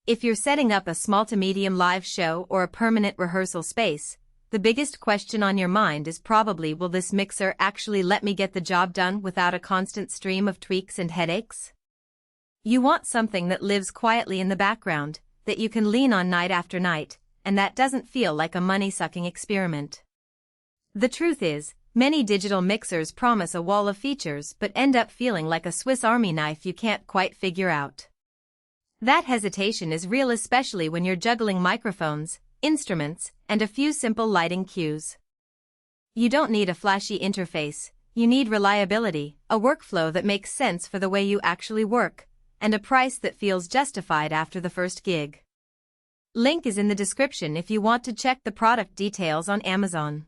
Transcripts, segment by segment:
If you're setting up a small to medium live show or a permanent rehearsal space, the biggest question on your mind is probably, will this mixer actually let me get the job done without a constant stream of tweaks and headaches? You want something that lives quietly in the background, that you can lean on night after night, and that doesn't feel like a money-sucking experiment. The truth is, many digital mixers promise a wall of features but end up feeling like a Swiss Army knife you can't quite figure out. That hesitation is real, especially when you're juggling microphones, instruments, and a few simple lighting cues. You don't need a flashy interface, you need reliability, a workflow that makes sense for the way you actually work, and a price that feels justified after the first gig. Link is in the description if you want to check the product details on Amazon.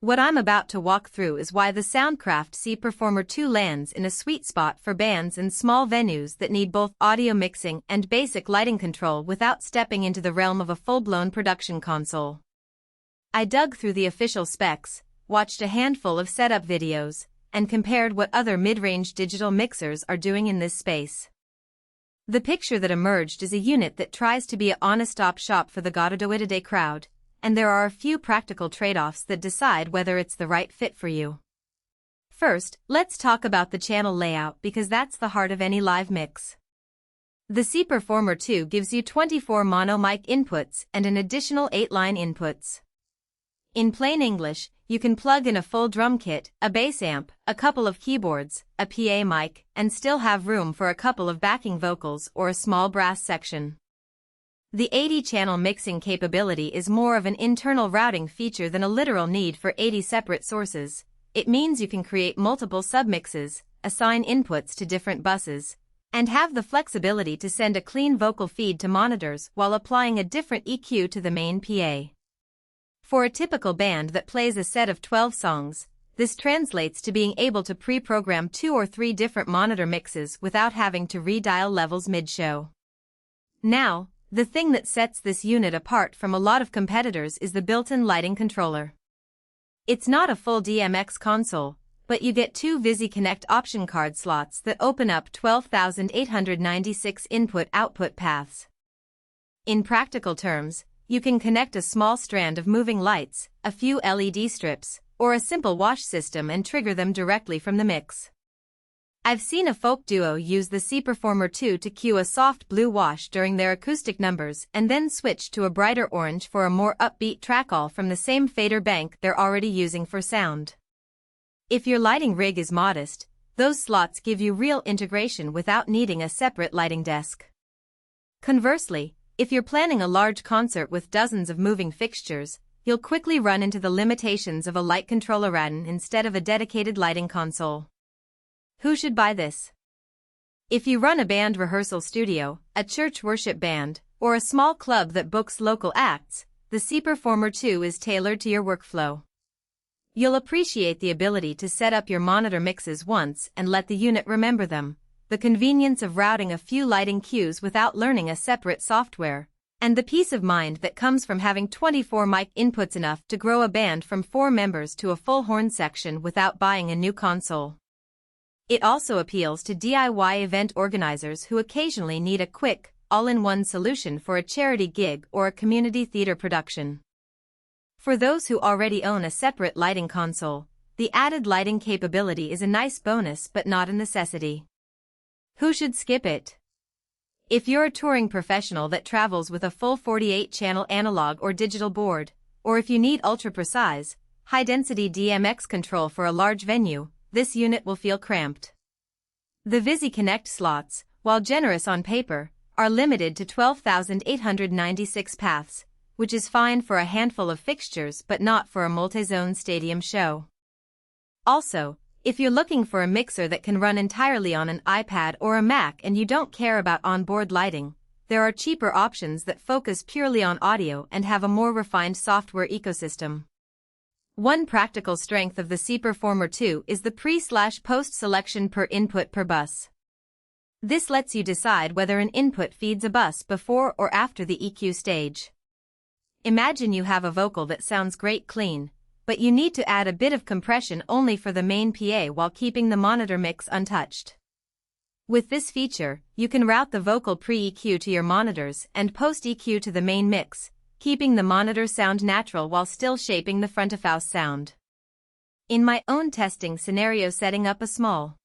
What I'm about to walk through is why the Soundcraft C Performer 2 lands in a sweet spot for bands and small venues that need both audio mixing and basic lighting control without stepping into the realm of a full-blown production console. I dug through the official specs, watched a handful of setup videos, and compared what other mid-range digital mixers are doing in this space. The picture that emerged is a unit that tries to be a honest stop shop for the gotta-do-it-a-day crowd, and there are a few practical trade-offs that decide whether it's the right fit for you. First, let's talk about the channel layout because that's the heart of any live mix. The C Performer 2 gives you 24 mono mic inputs and an additional 8 line inputs. In plain English, you can plug in a full drum kit, a bass amp, a couple of keyboards, a PA mic, and still have room for a couple of backing vocals or a small brass section. The 80-channel mixing capability is more of an internal routing feature than a literal need for 80 separate sources. It means you can create multiple submixes, assign inputs to different buses, and have the flexibility to send a clean vocal feed to monitors while applying a different EQ to the main PA. For a typical band that plays a set of 12 songs, this translates to being able to pre-program 2 or 3 different monitor mixes without having to redial levels mid-show. Now, the thing that sets this unit apart from a lot of competitors is the built-in lighting controller. It's not a full DMX console, but you get 2 VisiConnect option card slots that open up 12,896 input-output paths. In practical terms, you can connect a small strand of moving lights, a few LED strips, or a simple wash system and trigger them directly from the mix. I've seen a folk duo use the C Performer 2 to cue a soft blue wash during their acoustic numbers and then switch to a brighter orange for a more upbeat track, all from the same fader bank they're already using for sound. If your lighting rig is modest, those slots give you real integration without needing a separate lighting desk. Conversely, if you're planning a large concert with dozens of moving fixtures, you'll quickly run into the limitations of a light controller instead of a dedicated lighting console. Who should buy this? If you run a band rehearsal studio, a church worship band, or a small club that books local acts, the C Performer 2 is tailored to your workflow. You'll appreciate the ability to set up your monitor mixes once and let the unit remember them, the convenience of routing a few lighting cues without learning a separate software, and the peace of mind that comes from having 24 mic inputs, enough to grow a band from 4 members to a full horn section without buying a new console. It also appeals to DIY event organizers who occasionally need a quick, all-in-one solution for a charity gig or a community theater production. For those who already own a separate lighting console, the added lighting capability is a nice bonus but not a necessity. Who should skip it? If you're a touring professional that travels with a full 48-channel analog or digital board, or if you need ultra-precise, high-density DMX control for a large venue, this unit will feel cramped. The VisiConnect slots, while generous on paper, are limited to 12,896 paths, which is fine for a handful of fixtures but not for a multi-zone stadium show. Also, if you're looking for a mixer that can run entirely on an iPad or a Mac and you don't care about onboard lighting, there are cheaper options that focus purely on audio and have a more refined software ecosystem. One practical strength of the C Performer 2 is the pre/post selection per input per bus. This lets you decide whether an input feeds a bus before or after the EQ stage. Imagine you have a vocal that sounds great clean, but you need to add a bit of compression only for the main PA while keeping the monitor mix untouched. With this feature, you can route the vocal pre-EQ to your monitors and post-EQ to the main mix, keeping the monitor sound natural while still shaping the front of house sound. In my own testing scenario, setting up a small